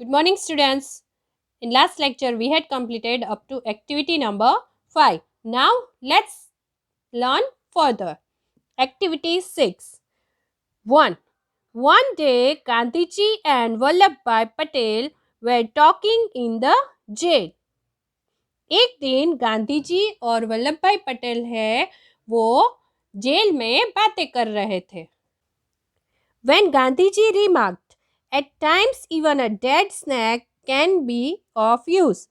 Good morning, students. In last lecture, we had completed up to activity number 5. Now, let's learn further. Activity 6. 1. One day, Gandhiji and Vallabhbhai Patel were talking in the jail. एक दिन गांधी जी और वल्लभ भाई पटेल है वो jail में बातें कर रहे थे. When Gandhiji remarked, at times even a dead snake can be of use.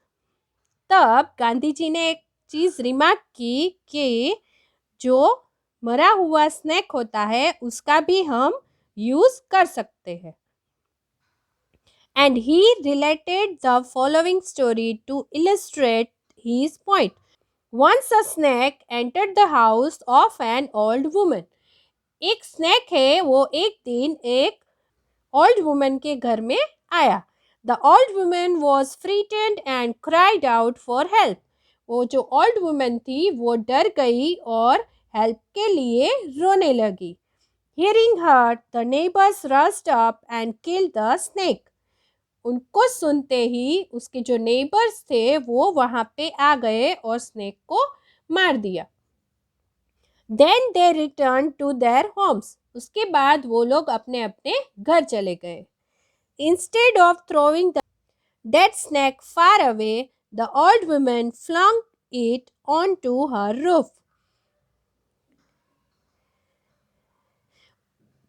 तब गांधी जी ने एक चीज़ रिमार्क की कि जो मरा हुआ स्नैक होता है उसका भी हम यूज़ कर सकते हैं. And he related the following story to illustrate his point. Once a snake entered the house of an old woman. एक स्नैक है वो एक दिन एक ओल्ड वुमन के घर में आया. The old woman was frightened and cried out for help. वो जो ओल्ड वुमन थी वो डर गई और हेल्प के लिए रोने लगी. Hearing her the neighbours rushed up and killed the snake. उनको सुनते ही उसके जो नेबर्स थे वो वहाँ पे आ गए और स्नेक को मार दिया. Then they return to their homes. उसके बाद वो लोग अपने अपने घर चले गए. Instead of throwing the dead snake far away, the old woman flung it on to her roof.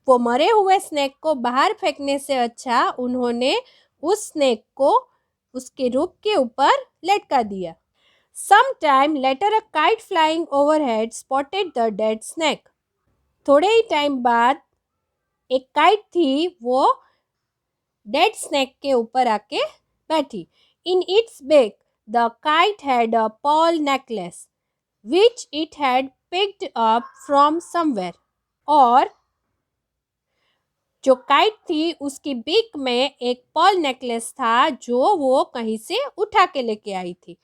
वो मरे हुए स्नैक को बाहर फेंकने से अच्छा उन्होंने उस स्नैक को उसके रूफ के ऊपर लटका दिया. Some time later a kite flying overhead spotted the dead snake. थोड़े ही टाइम बाद एक काइट थी वो डेड स्नैक के ऊपर आके बैठी. In its beak the kite had a pearl necklace which it had picked up from somewhere. और जो काइट थी उसकी बीक में एक पर्ल नेकलेस था जो वो कहीं से उठा के लेके आई थी.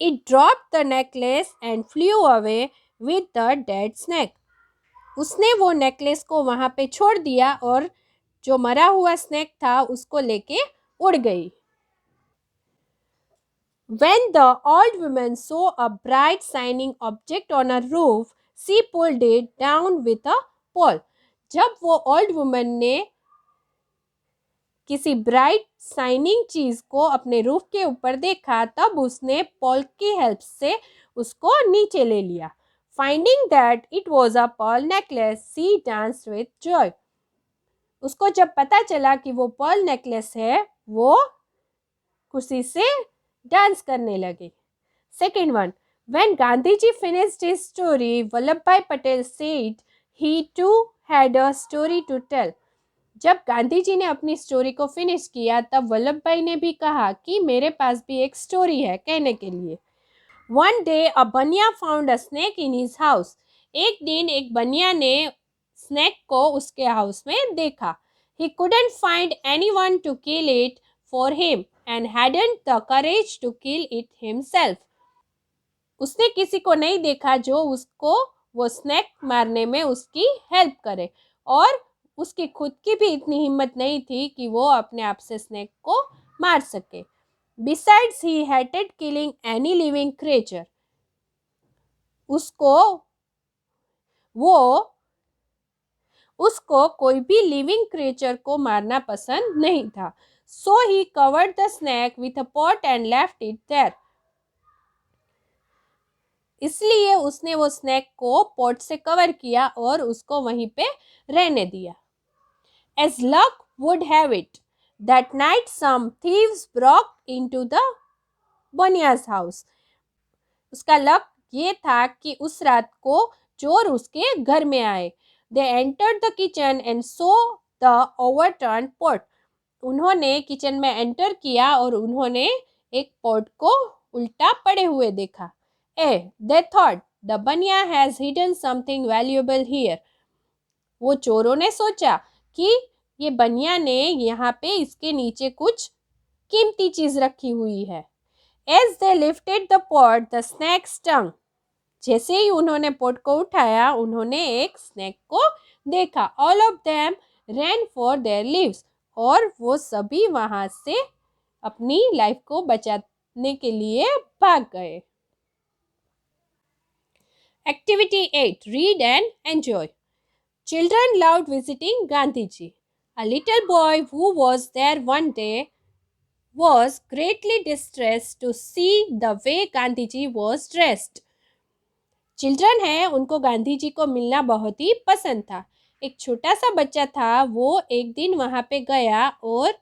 It dropped the necklace and flew away with the dead snake. उसने वो नेकलेस को वहाँ पे छोड़ दिया और जो मरा हुआ स्नैक था उसको लेके उड़ गई. When the old woman saw a bright shining object on a roof, she pulled it down with a pole. जब वो ओल्ड वुमन ने किसी ब्राइट शाइनिंग चीज को अपने रूफ के ऊपर देखा तब उसने पॉल की हेल्प से उसको नीचे ले लिया. Finding that it was a pearl necklace she danced with Joy. उसको जब पता चला कि वो पर्ल नेकलेस है वो खुशी से डांस करने लगी. Second one. When Gandhi ji finished his story, Vallabh Bhai Patel said he too had a story to tell. जब गांधी जी ने अपनी स्टोरी को फिनिश किया तब वल्लभ भाई ने भी कहा कि मेरे पास भी एक स्टोरी है कहने के लिए. वन डे अ बनिया found a snake in his house. एक दिन एक बनिया ने स्नेक को उसके हाउस में देखा. He couldn't find anyone to kill it for him and hadn't the courage to kill it himself. उसने किसी को नहीं देखा जो उसको वो स्नेक मारने में उसकी हेल्प करे और उसकी खुद की भी इतनी हिम्मत नहीं थी कि वो अपने आप से स्नेक को मार सके. Besides, he hated killing any living creature. उसको कोई भी लिविंग क्रिएचर को मारना पसंद नहीं था. So he covered the snake with a pot and left it there. इसलिए उसने वो स्नेक को पॉट से कवर किया और उसको वहीं पे रहने दिया. As luck would have it, that night some thieves broke into the बनिया's house. उसका लक ये था कि उस रात को चोर उसके घर में आए. They entered the kitchen and saw the overturned pot. उन्होंने किचन में एंटर किया और उन्होंने एक पॉट को उल्टा पड़े हुए देखा. They thought the बनिया has hidden something valuable here. वो चोरों ने सोचा कि ये बनिया ने यहाँ पे इसके नीचे कुछ कीमती चीज रखी हुई है. As they lifted the pot, the snake stung. जैसे ही उन्होंने पोट को उठाया उन्होंने एक स्नेक को देखा. All of them ran for their lives. और वो सभी वहाँ से अपनी लाइफ को बचाने के लिए भाग गए। Activity 8. Read and enjoy. Children loved visiting Gandhiji. A little boy who was there one day was greatly distressed to see the way Gandhiji was dressed. Children है, उनको गांधी जी को मिलना बहुत ही पसंद था। एक छोटा सा बच्चा था, वो एक दिन वहाँ पे गया और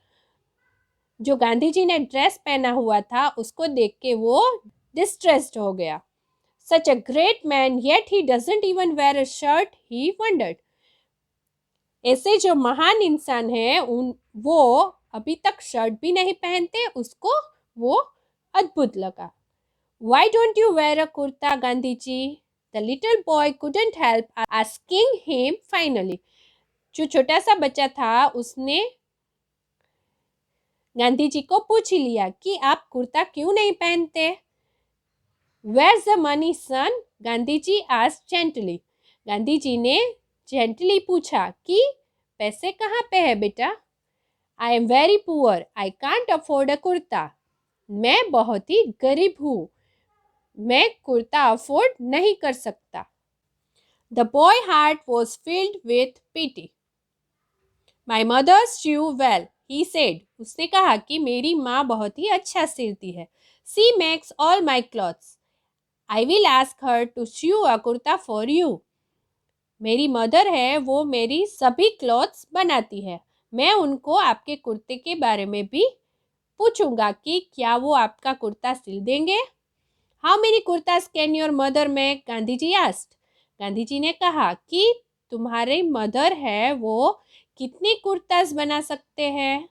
जो गांधी जी ने ड्रेस पहना हुआ था उसको देख के वो डिस्ट्रेस्ड हो गया। Such a great man, yet he doesn't even wear a shirt, he wondered. ऐसे जो महान इंसान है वो अभी तक शर्ट भी नहीं पहनते, उसको वो अद्भुत लगा। Why don't you wear a kurta, Gandhiji? The little boy couldn't help asking him finally. जो छोटा सा बच्चा था उसने गांधी जी को पूछ ही लिया कि आप कुर्ता क्यों नहीं पहनते। Where's the money, son? Gandhi ji asked gently. Gandhi ji ने जेंटली पूछा कि पैसे कहाँ पे है बेटा। I am very poor. I can't afford a kurta. मैं बहुत ही गरीब हूँ, मैं कुर्ता अफोर्ड नहीं कर सकता। The boy heart was filled with pity. My mother sew well, he said. उसने कहा कि मेरी माँ बहुत ही अच्छा सिलती है। She makes all my clothes. I will ask her to sew a kurta for you. मेरी मदर है, वो मेरी सभी क्लॉथ्स बनाती है। मैं उनको आपके कुर्ते के बारे में भी पूछूंगा कि क्या वो आपका कुर्ता सिल देंगे। How many kurtas can your mother make? Gandhi ji asked. Gandhi ji ने कहा कि तुम्हारी मदर है, वो कितने कुर्तास बना सकते हैं।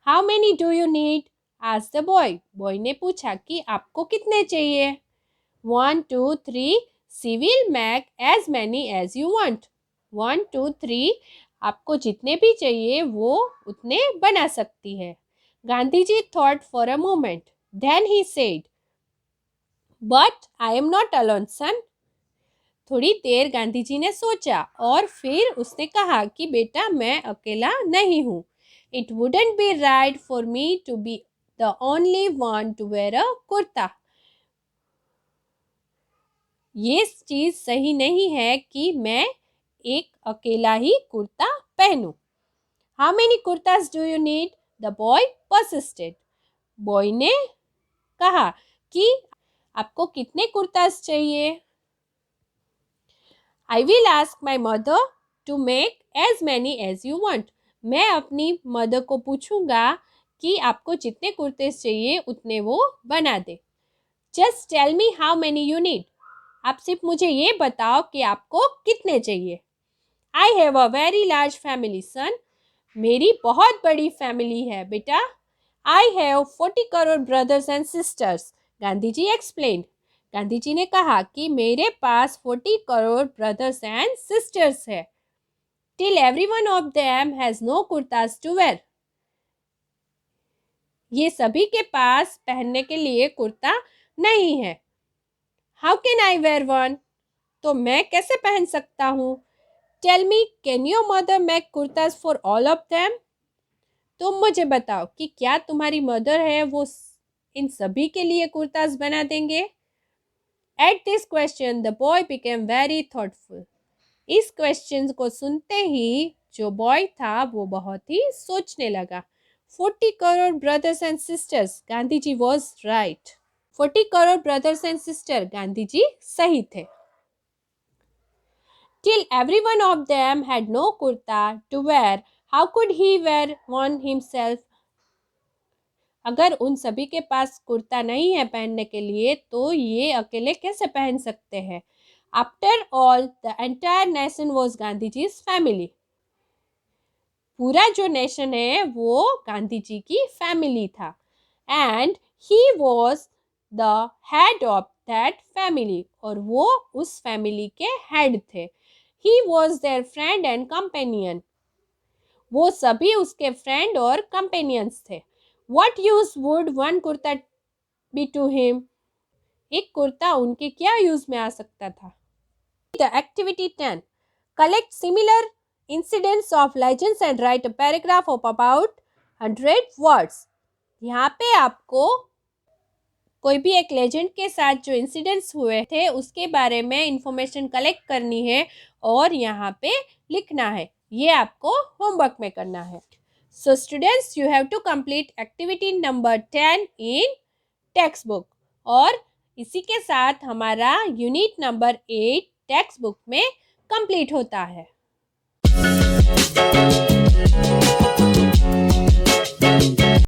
How many do you need? asked the boy. Boy ने पूछा कि आपको कितने चाहिए। 1, 2, 3. She will make as many as you want. 1, 2, 3. आपको जितने भी चाहिए वो उतने बना सकती है। Gandhi ji thought for a moment. Then he said, But I am not alone, son. थोड़ी देर गांधी जी ने सोचा और फिर उसने कहा कि बेटा मैं अकेला नहीं हूँ। It wouldn't be right for me to be the only one to wear a kurta. ये चीज़ सही नहीं है कि मैं एक अकेला ही कुर्ता पहनूं। How many kurtas do you need? The boy persisted. Boy ने कहा कि आपको कितने कुर्तास चाहिए। I will ask my mother to make as many as you want. मैं अपनी मदर को पूछूंगा कि आपको जितने कुर्ते चाहिए उतने वो बना दे। Just tell me how many you need. आप सिर्फ मुझे ये बताओ कि आपको कितने चाहिए। I have a very large family, son. मेरी बहुत बड़ी फैमिली है बेटा। I have 40 crore brothers and sisters. Gandhi ji explained. Gandhi ji ने कहा कि मेरे पास 40 करोड़ ब्रदर्स एंड सिस्टर्स है। Till every one of them has no kurtas to wear. ये सभी के पास पहनने के लिए कुर्ता नहीं है। How can I wear one? तो मैं कैसे पहन सकता हूँ। Tell me, can your mother make kurtas for all of them? तुम मुझे बताओ कि क्या तुम्हारी मदर है, वो इन सभी के लिए कुर्तास बना देंगे। At this question, the boy became very thoughtful. इस क्वेश्चन को सुनते ही जो बॉय था वो बहुत ही सोचने लगा। 40 crore brothers and sisters, Gandhi ji was right. 40 crore brothers and sister, Gandhi ji सही थे। Till every one of them had no kurta to wear, how could he wear one himself? अगर उन सभी के पास कुर्ता नहीं है पहनने के लिए तो ये अकेले कैसे पहन सकते हैं। After all the entire nation was Gandhi ji family. पूरा जो नेशन है वो गांधी जी की फैमिली था। And he was the head of that family, और वो उस फैमिली के हेड थे। He was there friend and companion, वो सभी उसके फ्रेंड और कंपेनियंस थे। What use would one kurta be to him? एक कुर्ता उनके क्या यूज में आ सकता था। The activity 10. Collect similar incidents of legends and write a paragraph of about 100 words. यहाँ पे आपको कोई भी एक लेजेंड के साथ जो इंसिडेंट्स हुए थे उसके बारे में इंफॉर्मेशन कलेक्ट करनी है और यहाँ पे लिखना है। ये आपको होमवर्क में करना है। So students, you have to complete activity number 10 in text book. और इसी के साथ हमारा यूनिट नंबर 8 टेक्स्ट बुक में कंप्लीट होता है।